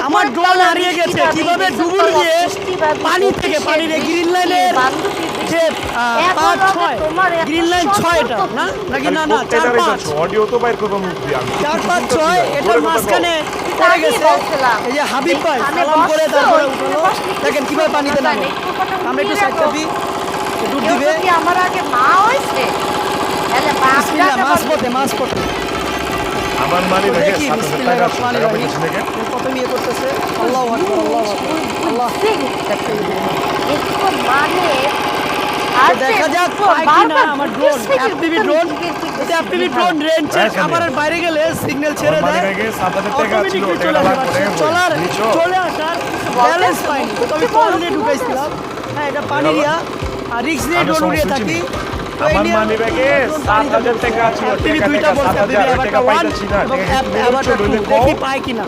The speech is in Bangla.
আমার ড্রোন হারিয়ে গেছে কিভাবে ডুবুর দিয়ে পানি থেকে পানির গ্রিন লাইনের যে 5-6 গ্রিন লাইন 6 এটা না নাকি না না 4-5 অডিও তো বাইর করব মুখ দিয়ে আমি 4-5-6 এটার মাঝখানে পড়ে গেছে এই যে হাবিব ভাই সালাম করে তারপরে উঠলো দেখেন কিভাবে পানিতে নামে আমরা একটু সাইড কাপি ডুব দিবে কি আমার আগে মা হইছে তাহলে বিসমিল্লাহ মাছ পড়তে আমার মানি রেখে দেখি 7000 টাকা আছে টাকা পাইতেছি নাকি প্রথম ইয়ে করতেছে আল্লাহু আকবার আল্লাহু আকবার একটু মানে তো দেখা যাক পাই কিনা আমার ড্রোন এফপিভি ড্রোন এটা এফপিভি ড্রোন রেঞ্জ খাবারের বাইরে গেলে সিগন্যাল ছেড়ে মানি দেয় রেখে 7000 টাকা ছিল অটোমেটিকলি টাকা ভাগ করে চলে আসার ব্যালেন্স পাইনি তো আমি কল দিয়ে ঢুকাইছিলাম হ্যাঁ এটা পানিরিয়া আর রিক্স নিয়ে ড্রোন উড়িয়ে থাকি আমার মানি রেখে 7000 টাকা ছিল এফপিভি দুইটা বলছে এবার একটা 1 এবং এবার দেখি পাই কিনা